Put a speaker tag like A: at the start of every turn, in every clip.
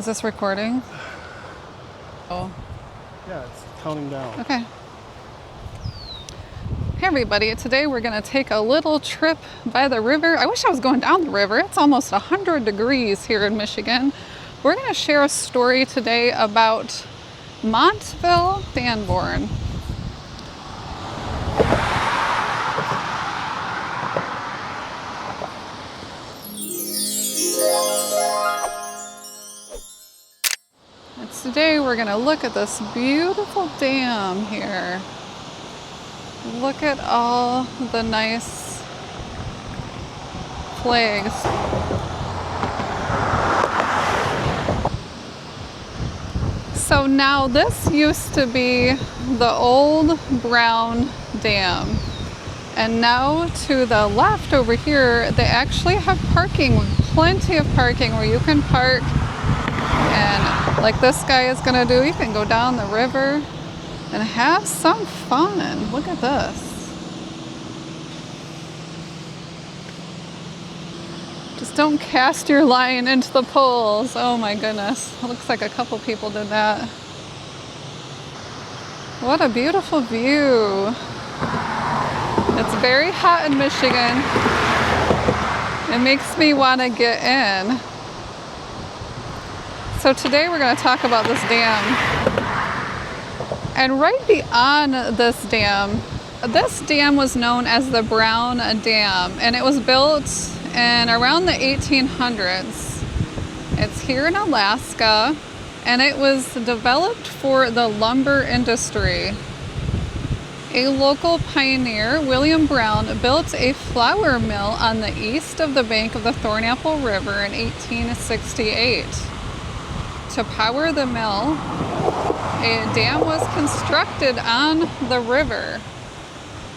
A: Is this recording? Oh.
B: Yeah, it's counting down.
A: Okay. Hey everybody, today we're going to take a little trip by the river. I wish I was going down the river. It's almost 100 degrees here in Michigan. We're going to share a story today about Montville, Sanborn. Today we're going to look at this beautiful dam here. Look at all the nice flags. So now this used to be the old Brown Dam. And now to the left over here, they actually have parking, plenty of parking where you can park. And like this guy is gonna do, you can go down the river and have some fun. Look at this. Just don't cast your line into the pools. Oh my goodness. It looks like a couple people did that. What a beautiful view. It's very hot in Michigan. It makes me want to get in. So today we're going to talk about this dam. And right beyond this dam was known as the Brown Dam, and it was built in around the 1800s. It's here in Alaska, and it was developed for the lumber industry. A local pioneer, William Brown, built a flour mill on the east of the bank of the Thornapple River in 1868. To power the mill, a dam was constructed on the river.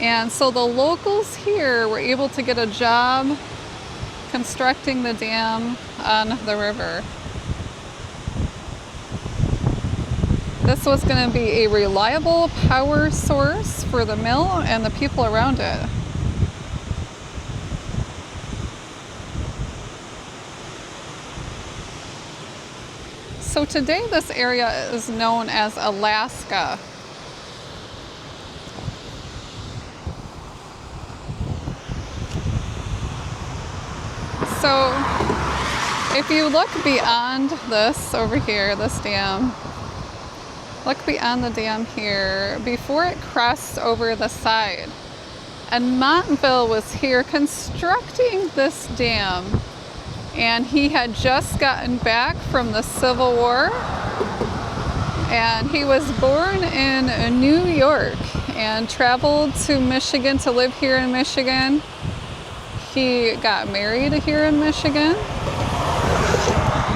A: And so the locals here were able to get a job constructing the dam on the river. This was going to be a reliable power source for the mill and the people around it. So today this area is known as Alaska. So if you look beyond this over here, this dam, look beyond the dam here, before it crossed over the side. And Montville was here constructing this dam. And he had just gotten back from the Civil War, and he was born in New York and traveled to Michigan to live here in Michigan. He got married here in Michigan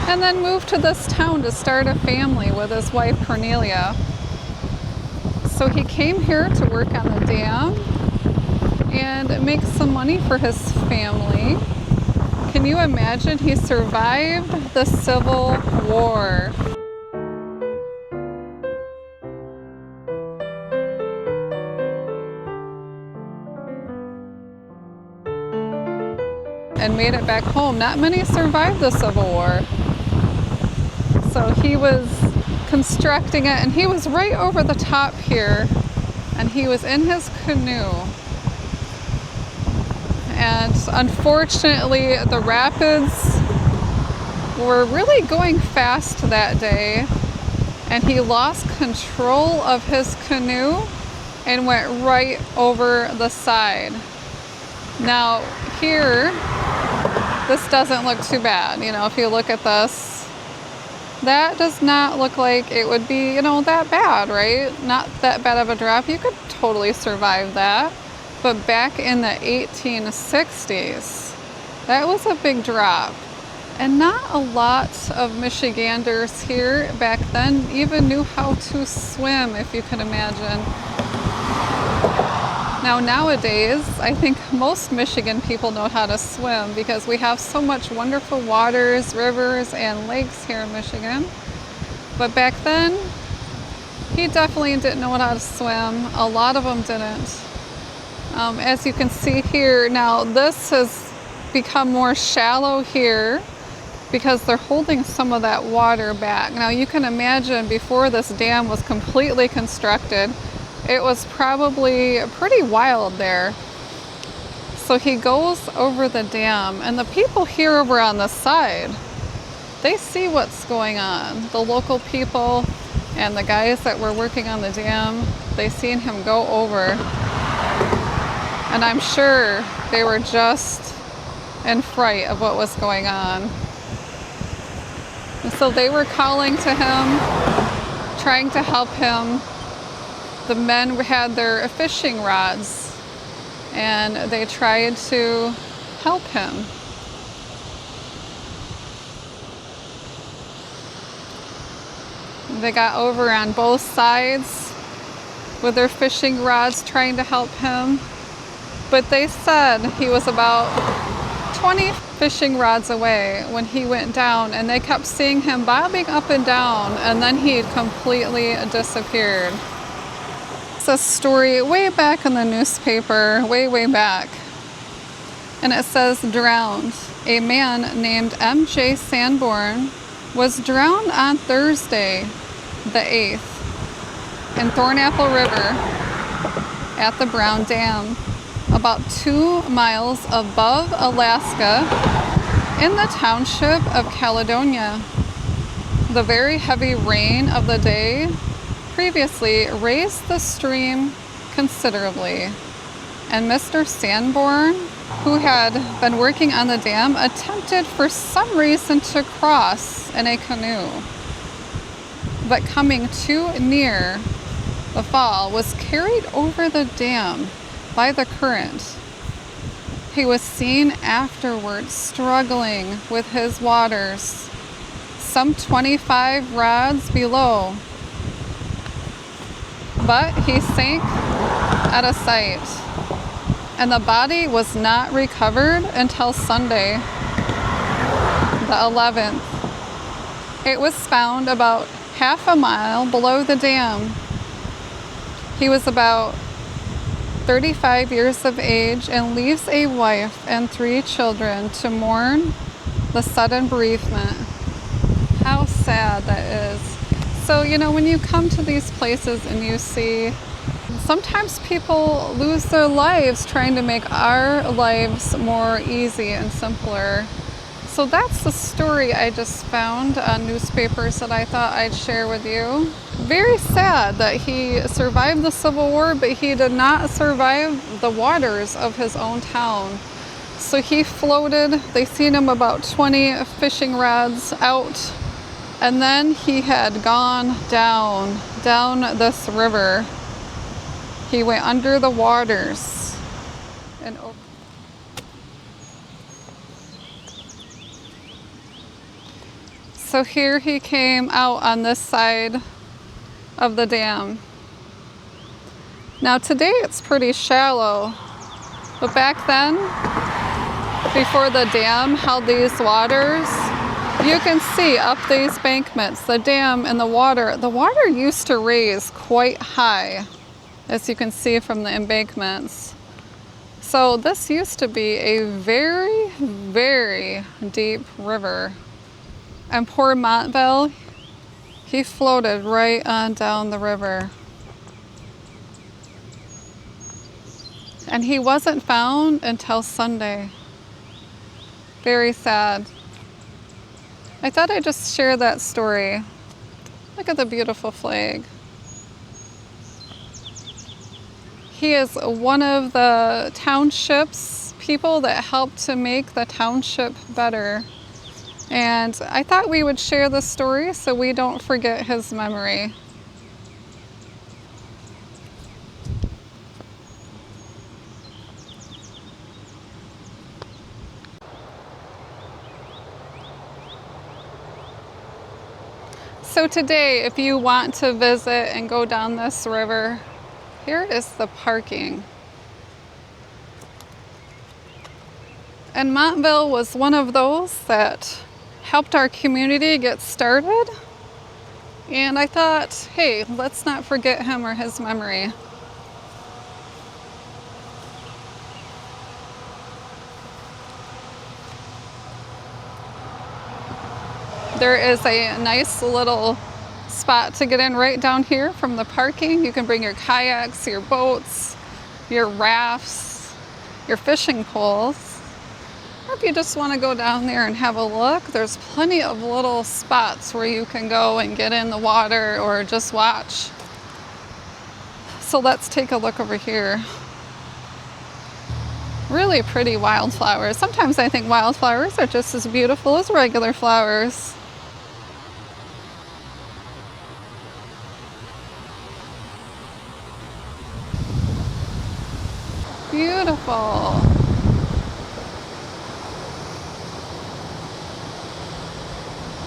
A: and then moved to this town to start a family with his wife Cornelia. So he came here to work on the dam and make some money for his family. Can you imagine? He survived the Civil War. And made it back home. Not many survived the Civil War. So he was constructing it, and he was right over the top here, and he was in his canoe. And unfortunately, the rapids were really going fast that day, and he lost control of his canoe and went right over the side. Now here, this doesn't look too bad. You know, if you look at this, that does not look like it would be, you know, that bad, right? Not that bad of a drop. You could totally survive that. But back in the 1860s, that was a big drop. And not a lot of Michiganders here back then even knew how to swim, if you can imagine. Now nowadays, I think most Michigan people know how to swim because we have so much wonderful waters, rivers, and lakes here in Michigan. But back then, he definitely didn't know how to swim. A lot of them didn't. As you can see here, now this has become more shallow here, because they're holding some of that water back. Now you can imagine before this dam was completely constructed, it was probably pretty wild there. So he goes over the dam, and the people here over on the side, they see what's going on. The local people and the guys that were working on the dam, they seen him go over. And I'm sure they were just in fright of what was going on. And so they were calling to him, trying to help him. The men had their fishing rods, and they tried to help him. They got over on both sides with their fishing rods trying to help him. But they said he was about 20 fishing rods away when he went down, and they kept seeing him bobbing up and down, and then he completely disappeared. It's a story way back in the newspaper, way back. And it says, drowned. A man named M.J. Sanborn was drowned on Thursday, the 8th, in Thornapple River at the Brown Dam, about 2 miles above Alaska in the township of Caledonia. The very heavy rain of the day previously raised the stream considerably, and Mr. Sanborn, who had been working on the dam, attempted for some reason to cross in a canoe, but coming too near the fall was carried over the dam by the current. He was seen afterwards struggling with his waters, some 25 rods below, but he sank out of sight, and the body was not recovered until Sunday, the 11th. It was found about half a mile below the dam. He was about 35 years of age and leaves a wife and 3 children to mourn the sudden bereavement. How sad that is. So, when you come to these places and you see, sometimes people lose their lives trying to make our lives more easy and simpler. So that's the story I just found on newspapers that I thought I'd share with you. Very sad that he survived the Civil War, but he did not survive the waters of his own town. So he floated, they seen him about 20 fishing rods out, and then he had gone down this river. He went under the waters and over. So here he came out on this side of the dam. Now today it's pretty shallow, but back then, before the dam held these waters, you can see up these embankments, the dam and the water used to raise quite high, as you can see from the embankments. So this used to be a very, very deep river. And poor Montville, he floated right on down the river. And he wasn't found until Sunday. Very sad. I thought I'd just share that story. Look at the beautiful flag. He is one of the township's people that helped to make the township better. And I thought we would share this story so we don't forget his memory. So today, if you want to visit and go down this river, here is the parking. And Montville was one of those that helped our community get started. And I thought, hey, let's not forget him or his memory. There is a nice little spot to get in right down here from the parking. You can bring your kayaks, your boats, your rafts, your fishing poles. Or if you just want to go down there and have a look, there's plenty of little spots where you can go and get in the water or just watch. So let's take a look over here. Really pretty wildflowers. Sometimes I think wildflowers are just as beautiful as regular flowers. Beautiful.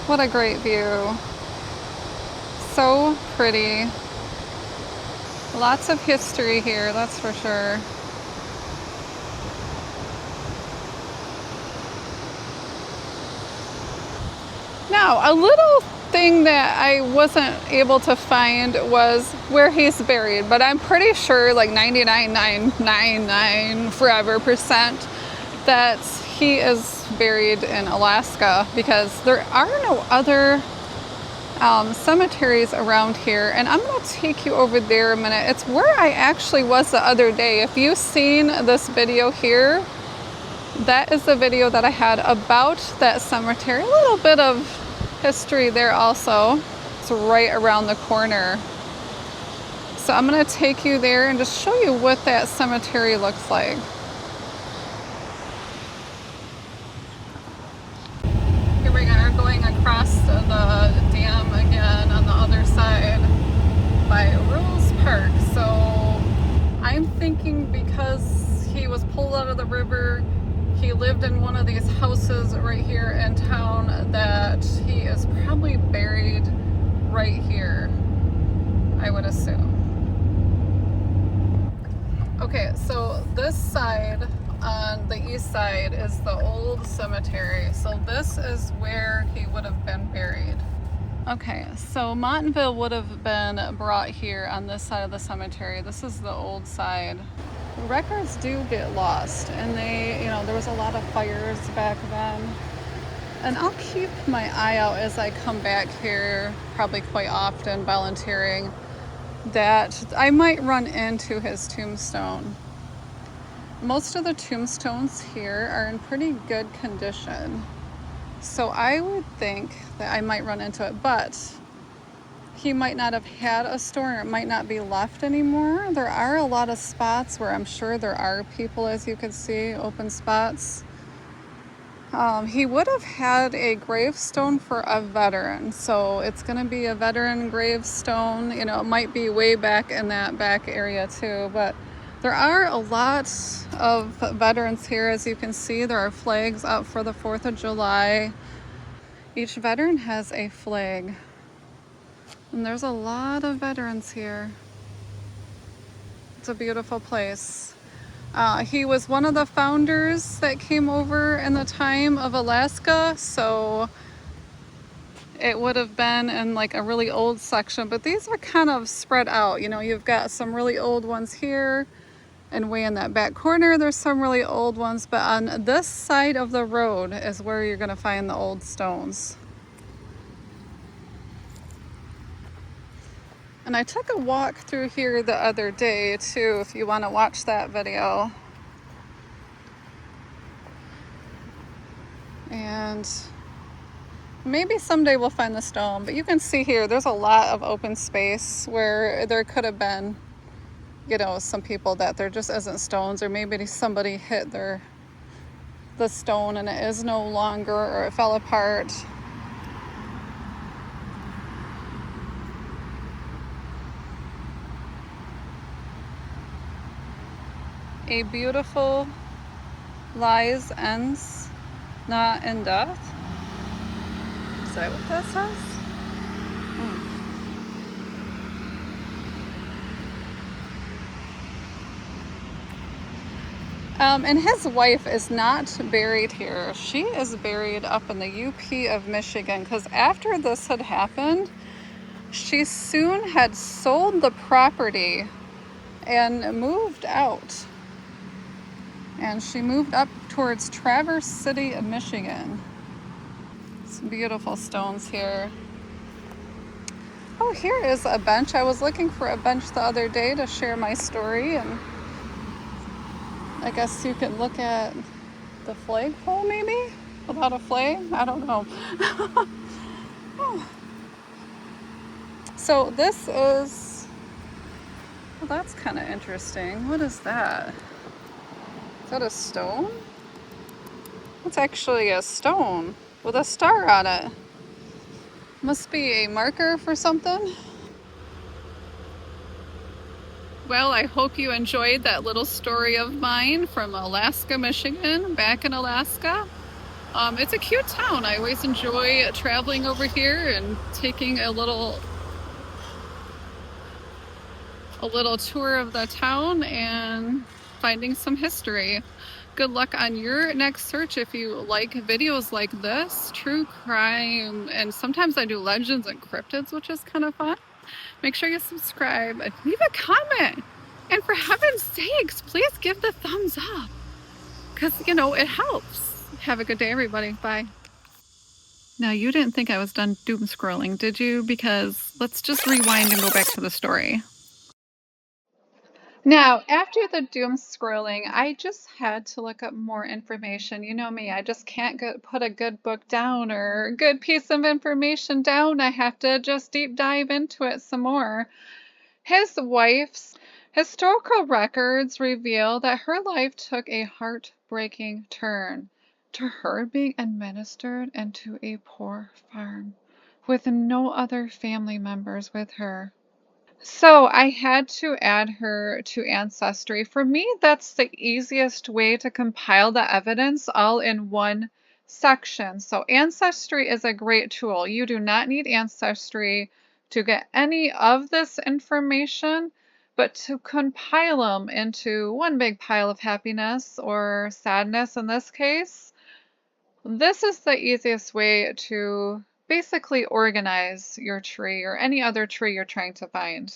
A: What a great view. So pretty. Lots of history here, that's for sure. Now, a little thing that I wasn't able to find was where he's buried, but I'm pretty sure like 99.999 forever percent that he is buried in Alaska, because there are no other cemeteries around here. And I'm going to take you over there a minute. It's where I actually was the other day. If you've seen this video here, that is the video that I had about that cemetery. A little bit of history there also. It's right around the corner. So I'm going to take you there and just show you what that cemetery looks like. Here we are going across the dam again on the other side by Rules Park. So I'm thinking because he was pulled out of the river, he lived in one of these houses right here in town, that he is probably buried right here, I would assume. Okay, so this side on the east side is the old cemetery. So this is where he would have been buried. Okay, so Montville would have been brought here on this side of the cemetery. This is the old side. Records do get lost, and there was a lot of fires back then. And I'll keep my eye out as I come back here, probably quite often, volunteering, that I might run into his tombstone. Most of the tombstones here are in pretty good condition, so I would think that I might run into it, but he might not have had a store, or it might not be left anymore. There are a lot of spots where I'm sure there are people, as you can see, open spots. He would have had a gravestone for a veteran, so it's going to be a veteran gravestone. It might be way back in that back area too, but there are a lot of veterans here. As you can see, there are flags up for the 4th of July. Each veteran has a flag. And there's a lot of veterans here. It's a beautiful place. He was one of the founders that came over in the time of Alaska, so it would have been in like a really old section, but these are kind of spread out. You've got some really old ones here, and way in that back corner there's some really old ones, but on this side of the road is where you're going to find the old stones. And I took a walk through here the other day too, if you want to watch that video. And maybe someday we'll find the stone, but you can see here there's a lot of open space where there could have been, some people that there just isn't stones, or maybe somebody hit the stone and it is no longer, or it fell apart. A beautiful lies ends not in death. Is that what that says? And his wife is not buried here. She is buried up in the UP of Michigan, because after this had happened, she soon had sold the property and moved out. And she moved up towards Traverse City, Michigan. So Beautiful stones here. Oh, here is a bench. I was looking for a bench the other day to share my story, and I guess you can look at the flagpole maybe? Without a flag? I don't know. So this is, well, that's kind of interesting. What is that? Is that a stone? That's actually a stone with a star on it. Must be a marker for something. Well, I hope you enjoyed that little story of mine from Alaska, Michigan, back in Alaska. It's a cute town. I always enjoy traveling over here and taking a little tour of the town and finding some history. Good luck on your next search if you like videos like this, true crime, and sometimes I do legends and cryptids, which is kind of fun. Make sure you subscribe and leave a comment. And for heaven's sakes, please give the thumbs up, because, you know, it helps. Have a good day, everybody. Bye. Now, you didn't think I was done doom scrolling, did you? Because let's just rewind and go back to the story. Now, after the doom scrolling, I just had to look up more information. You know me, I just can't put a good book down or a good piece of information down. I have to just deep dive into it some more. His wife's historical records reveal that her life took a heartbreaking turn to her being administered into a poor farm with no other family members with her. So I had to add her to Ancestry. For me, that's the easiest way to compile the evidence all in one section. So Ancestry is a great tool. You do not need Ancestry to get any of this information, but to compile them into one big pile of happiness or sadness in this case. This is the easiest way to basically organize your tree or any other tree you're trying to find.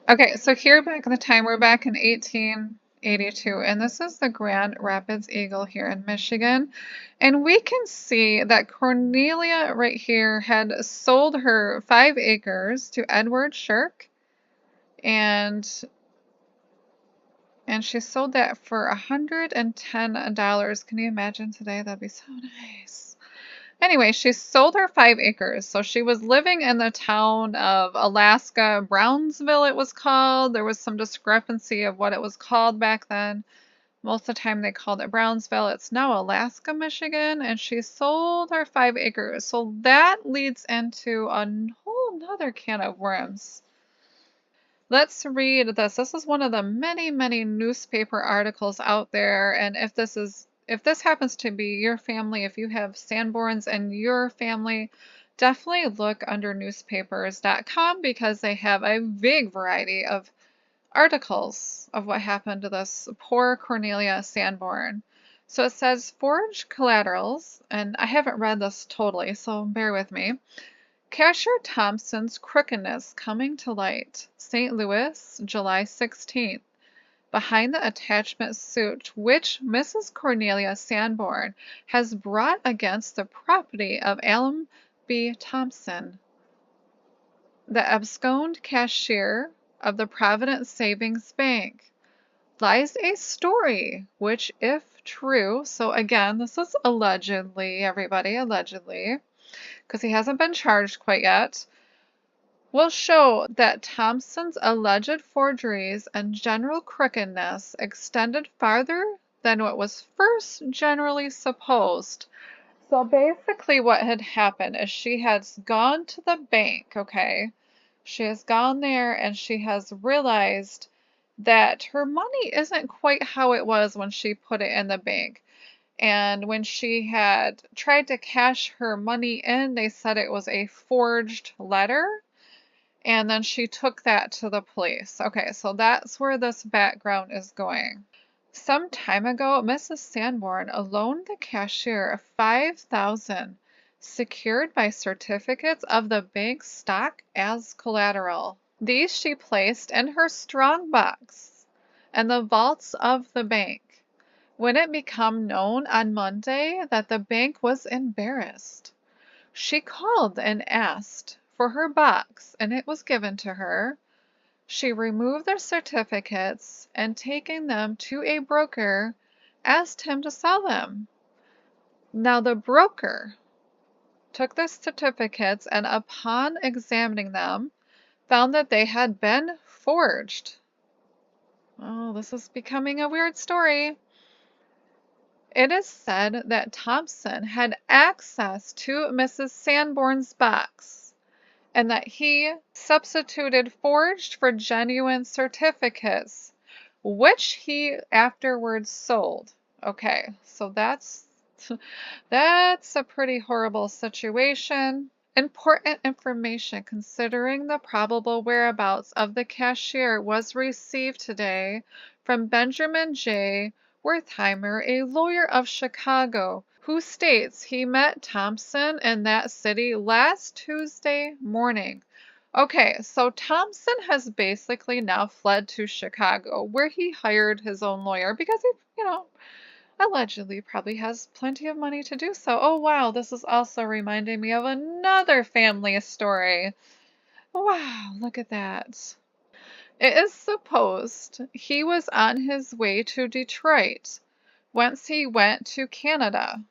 A: Okay, so here back in the time, we're back in 1882, and this is the Grand Rapids Eagle here in Michigan. And we can see that Cornelia right here had sold her 5 acres to Edward Shirk, and she sold that for $110. Can you imagine today? That'd be so nice. Anyway, she sold her 5 acres. So she was living in the town of Alaska, Brownsville it was called. There was some discrepancy of what it was called back then. Most of the time they called it Brownsville. It's now Alaska, Michigan, and she sold her 5 acres. So that leads into a whole nother can of worms. Let's read this. This is one of the many, many newspaper articles out there, and if this happens to be your family, if you have Sanborns in your family, definitely look under newspapers.com because they have a big variety of articles of what happened to this poor Cornelia Sanborn. So it says forged collaterals, and I haven't read this totally, so bear with me. Cashier Thompson's crookedness coming to light. St. Louis, July 16th. Behind the attachment suit which Mrs. Cornelia Sanborn has brought against the property of Allen B. Thompson, the absconded cashier of the Provident Savings Bank, lies a story which, if true, so again, this is allegedly, everybody, allegedly, because he hasn't been charged quite yet, will show that Thompson's alleged forgeries and general crookedness extended farther than what was first generally supposed. So basically what had happened is she has gone to the bank, okay? She has gone there and she has realized that her money isn't quite how it was when she put it in the bank. And when she had tried to cash her money in, they said it was a forged letter. And then she took that to the police. Okay, so that's where this background is going. Some time ago, Mrs. Sanborn loaned the cashier $5,000 secured by certificates of the bank's stock as collateral. These she placed in her strong box in the vaults of the bank. When it became known on Monday that the bank was embarrassed, She called and asked for her box, and it was given to her. She removed their certificates and, taking them to a broker, asked him to sell them. Now, the broker took the certificates and, upon examining them, found that they had been forged. Oh, this is becoming a weird story. It is said that Thompson had access to Mrs. Sanborn's box and that he substituted forged for genuine certificates, which he afterwards sold. Okay, so that's a pretty horrible situation. Important information considering the probable whereabouts of the cashier was received today from Benjamin J. Wertheimer, a lawyer of Chicago, who states he met Thompson in that city last Tuesday morning. Okay, so Thompson has basically now fled to Chicago, where he hired his own lawyer because he, allegedly probably has plenty of money to do so. Oh wow, this is also reminding me of another family story. Wow, look at that. It is supposed he was on his way to Detroit, whence he went to Canada.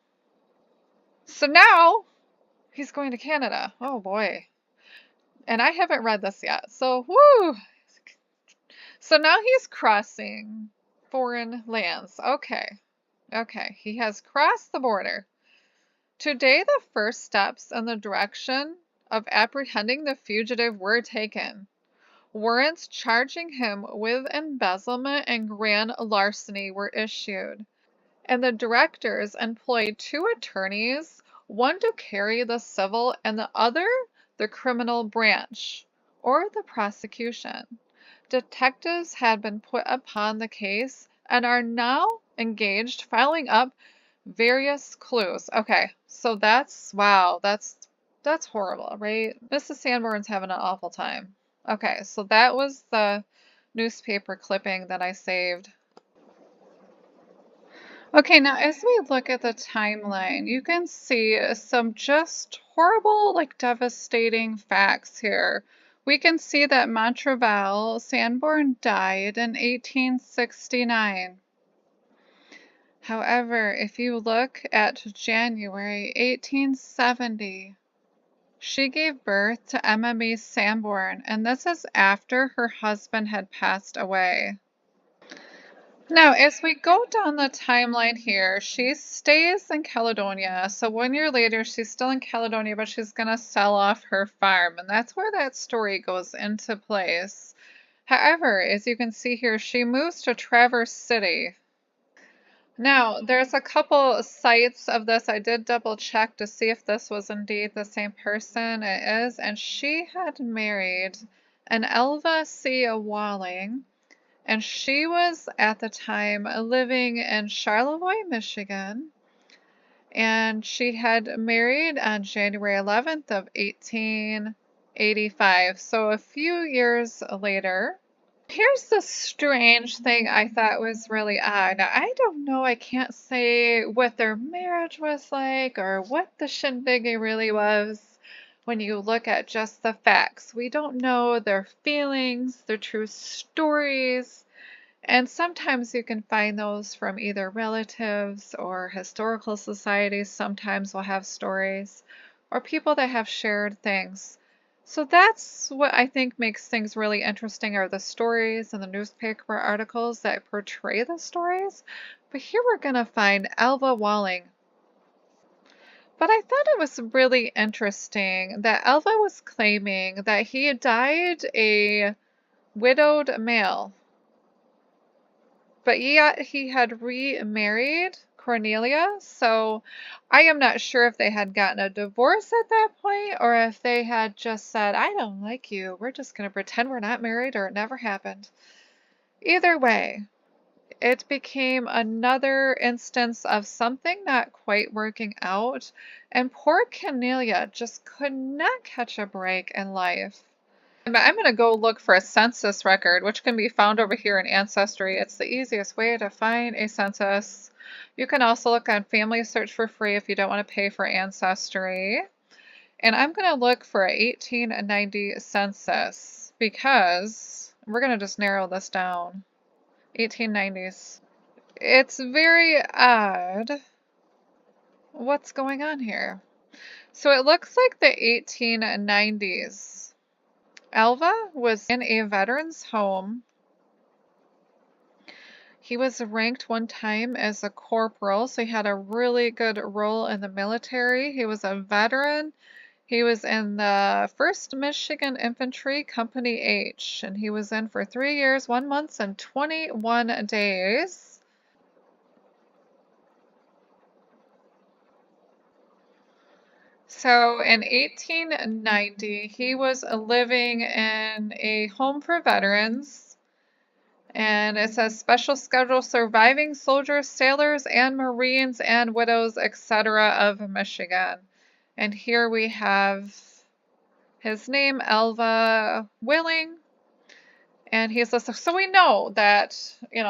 A: So now he's going to Canada. Oh boy. And I haven't read this yet, so whoo! So now he's crossing foreign lands. Okay, he has crossed the border. Today, the first steps in the direction of apprehending the fugitive were taken. Warrants charging him with embezzlement and grand larceny were issued, and the directors employed 2 attorneys, one to carry the civil and the other the criminal branch, or the prosecution. Detectives had been put upon the case and are now engaged filing up various clues. Okay, so wow, that's horrible, right? Mrs. Sanborn's having an awful time. Okay, so that was the newspaper clipping that I saved. Okay, now as we look at the timeline, you can see some just horrible, devastating facts here. We can see that Montreval Sanborn died in 1869. However, if you look at January 1870, she gave birth to Emma Mae Sanborn, and this is after her husband had passed away. Now, as we go down the timeline here, she stays in Caledonia. So 1 year later, she's still in Caledonia, but she's going to sell off her farm. And that's where that story goes into place. However, as you can see here, she moves to Traverse City. Now, there's a couple sites of this. I did double check to see if this was indeed the same person. It is. And she had married an Elva C. Walling. And she was, at the time, living in Charlevoix, Michigan. And she had married on January 11th of 1885. So a few years later. Here's the strange thing I thought was really odd. Now, I don't know, I can't say what their marriage was like or what the shindig really was when you look at just the facts. We don't know their feelings, their true stories, and sometimes you can find those from either relatives or historical societies. Sometimes we'll have stories or people that have shared things. So that's what I think makes things really interesting are the stories and the newspaper articles that portray the stories. But here we're going to find Elva Walling. But I thought it was really interesting that Elva was claiming that he died a widowed male. But yet he had remarried Cornelia, so I am not sure if they had gotten a divorce at that point or if they had just said, I don't like you, we're just going to pretend we're not married or it never happened. Either way, it became another instance of something not quite working out, and poor Cornelia just could not catch a break in life. I'm going to go look for a census record, which can be found over here in Ancestry. It's the easiest way to find a census. You can also look on Family Search for free if you don't want to pay for Ancestry. And I'm going to look for a 1890 census because we're going to just narrow this down. 1890s. It's very odd. What's going on here? So it looks like the 1890s. Alva was in a veteran's home. He was ranked one time as a corporal, so he had a really good role in the military. He was a veteran. He was in the 1st Michigan Infantry Company H, and he was in for 3 years, 1 month, and 21 days. So in 1890, he was living in a home for veterans, and it says special schedule surviving soldiers, sailors, and Marines and widows, etc. of Michigan. And here we have his name, Alva Willing, and he's listed. So we know that,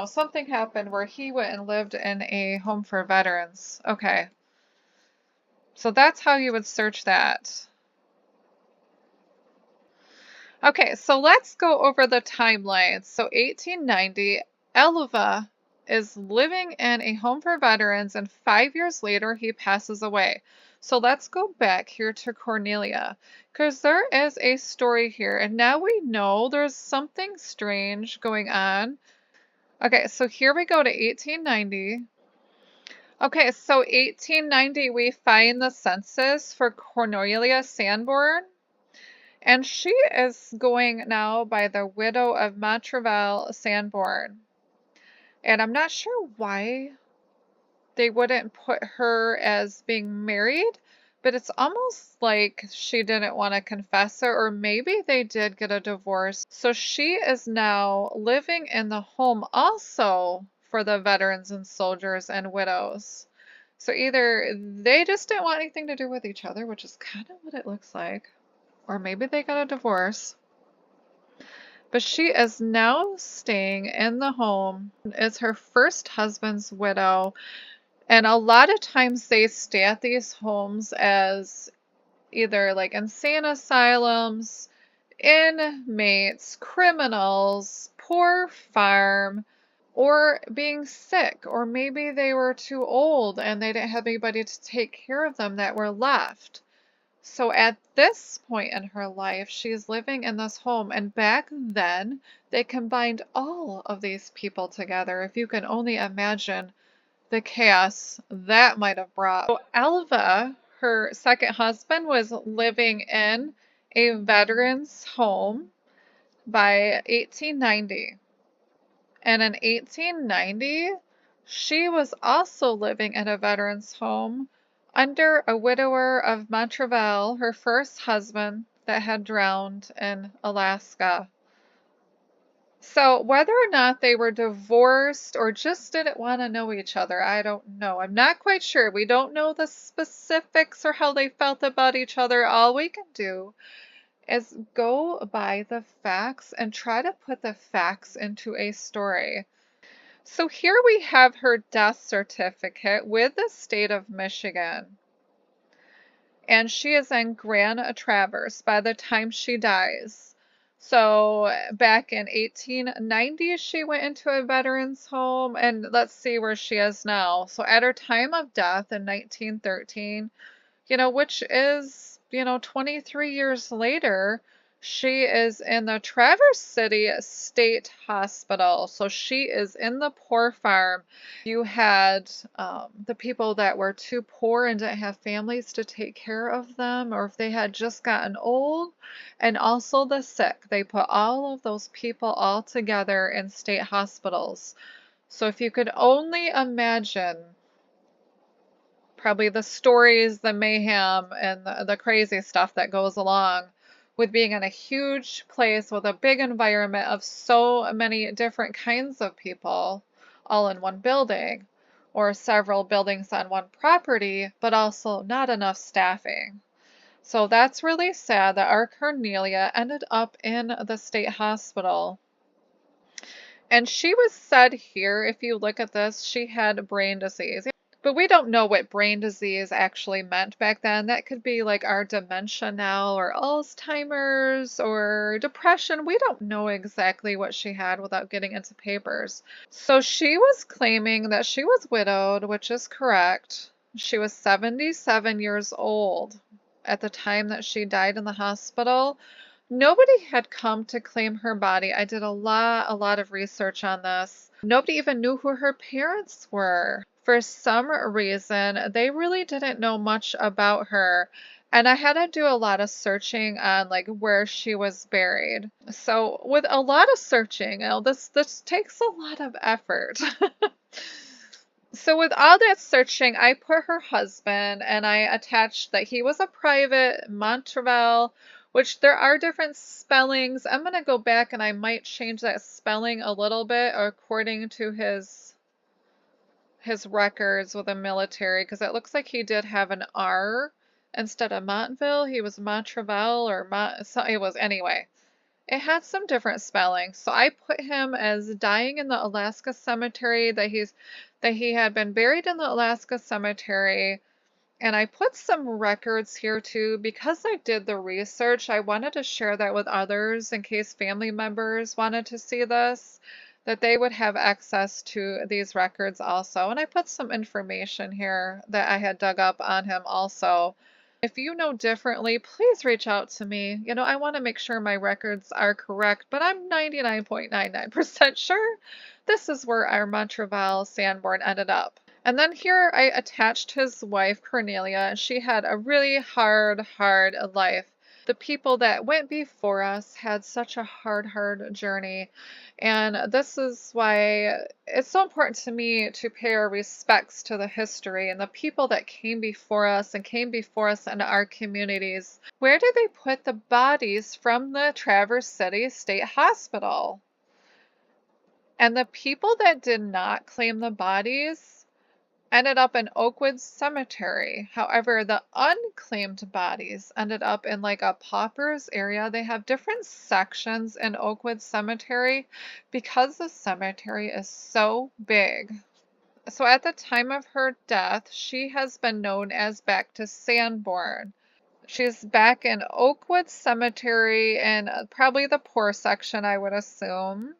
A: something happened where he went and lived in a home for veterans. Okay. So that's how you would search that. Okay, so let's go over the timeline. So 1890, Elva is living in a home for veterans, and 5 years later, he passes away. So let's go back here to Cornelia, because there is a story here, and now we know there's something strange going on. Okay, so here we go to 1890. Okay, so 1890, we find the census for Cornelia Sanborn. And she is going now by the widow of Montrevel Sanborn. And I'm not sure why they wouldn't put her as being married, but it's almost like she didn't want to confess it, or maybe they did get a divorce. So she is now living in the home also for the veterans and soldiers and widows. So either they just didn't want anything to do with each other, which is kind of what it looks like, or maybe they got a divorce. But she is now staying in the home. It's her first husband's widow. And a lot of times they stay at these homes as either like insane asylums, inmates, criminals, poor farm, or being sick. Or maybe they were too old and they didn't have anybody to take care of them that were left. So at this point in her life, she's living in this home, and back then, they combined all of these people together. If you can only imagine the chaos that might have brought. So Alva, her second husband, was living in a veteran's home by 1890. And in 1890, she was also living in a veteran's home under a widower of Montrevel, her first husband that had drowned in Alaska. So whether or not they were divorced or just didn't want to know each other, I don't know. I'm not quite sure. We don't know the specifics or how they felt about each other. All we can do is go by the facts and try to put the facts into a story. So here we have her death certificate with the state of Michigan. And she is in Grand Traverse by the time she dies. So back in 1890, she went into a veteran's home, and let's see where she is now. So at her time of death in 1913, which is, 23 years later, she is in the Traverse City State Hospital. So she is in the poor farm. You had the people that were too poor and didn't have families to take care of them, or if they had just gotten old, and also the sick. They put all of those people all together in state hospitals. So if you could only imagine probably the stories, the mayhem, and the crazy stuff that goes along with being in a huge place with a big environment of so many different kinds of people all in one building, or several buildings on one property, but also not enough staffing. So that's really sad that our Cornelia ended up in the state hospital. And she was said here, if you look at this, she had brain disease. But we don't know what brain disease actually meant back then. That could be like our dementia now, or Alzheimer's, or depression. We don't know exactly what she had without getting into papers. So she was claiming that she was widowed, which is correct. She was 77 years old at the time that she died in the hospital. Nobody had come to claim her body. I did a lot of research on this. Nobody even knew who her parents were. For some reason, they really didn't know much about her. And I had to do a lot of searching on like where she was buried. So with a lot of searching, this takes a lot of effort. So with all that searching, I put her husband and I attached that he was a private Montrevel, which there are different spellings. I'm going to go back and I might change that spelling a little bit according to his records with the military, because it looks like he did have an R instead of Montville. He was Montrevel or so it was anyway. It had some different spelling. So I put him as dying in the Alaska cemetery, that he had been buried in the Alaska cemetery. And I put some records here too because I did the research. I wanted to share that with others in case family members wanted to see this, that they would have access to these records also. And I put some information here that I had dug up on him also. If you know differently, please reach out to me. You know, I want to make sure my records are correct, but I'm 99.99% sure this is where our Montrevel Sanborn ended up. And then here I attached his wife, Cornelia. She had a really hard life. The people that went before us had such a hard journey. And this is why it's so important to me to pay our respects to the history and the people that came before us and came before us in our communities. Where did they put the bodies from the Traverse City State Hospital? And the people that did not claim the bodies ended up in Oakwood Cemetery. However, the unclaimed bodies ended up in like a paupers area. They have different sections in Oakwood Cemetery because the cemetery is so big. So at the time of her death, she has been known as back to Sanborn. She's back in Oakwood Cemetery in probably the poor section, I would assume.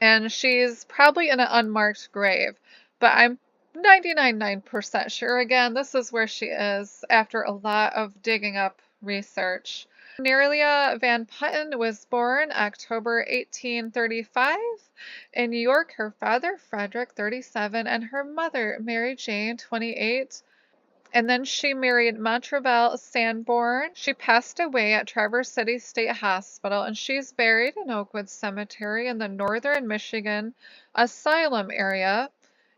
A: And she's probably in an unmarked grave, but I'm 99.9% sure again this is where she is after a lot of digging up research. Nerelia Van Putten was born October 1835 in New York. Her father, Frederick, 37, and her mother, Mary Jane, 28. And then she married Montrevel Sanborn. She passed away at Traverse City State Hospital, and she's buried in Oakwood Cemetery in the northern Michigan Asylum area,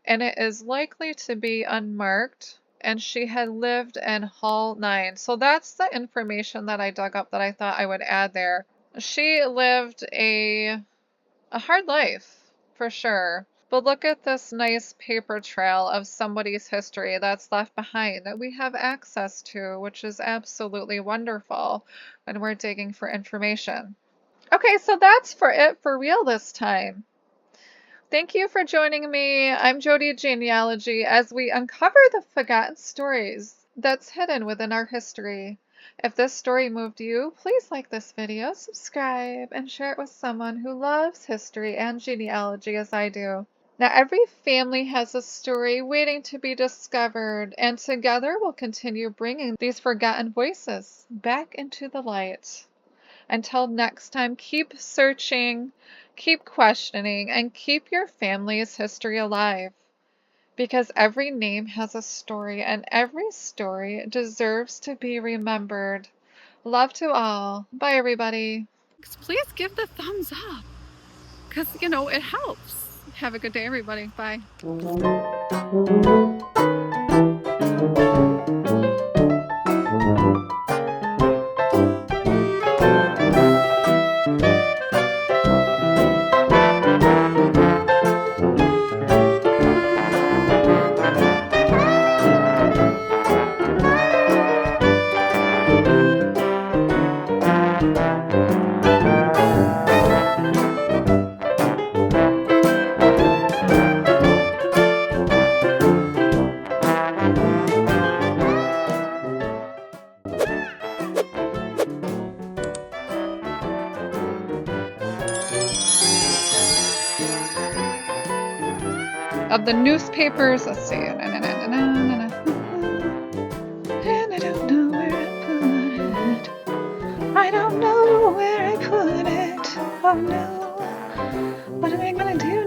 A: and it is likely to be unmarked, and she had lived in Hall 9. So that's the information that I dug up that I thought I would add there. She lived a hard life, for sure. But look at this nice paper trail of somebody's history that's left behind that we have access to, which is absolutely wonderful when we're digging for information. Okay, so that's it for real this time. Thank you for joining me. I'm Jodi Genealogy as we uncover the forgotten stories that's hidden within our history. If this story moved you, please like this video, subscribe, and share it with someone who loves history and genealogy as I do. Now, every family has a story waiting to be discovered, and together we'll continue bringing these forgotten voices back into the light. Until next time, keep searching, keep questioning, and keep your family's history alive. Because every name has a story, and every story deserves to be remembered. Love to all. Bye, everybody. Please give the thumbs up, because, it helps. Have a good day, everybody. Bye. of the newspapers. Let's see. And I don't know where I put it. I don't know where I put it. Oh no. What am I gonna do?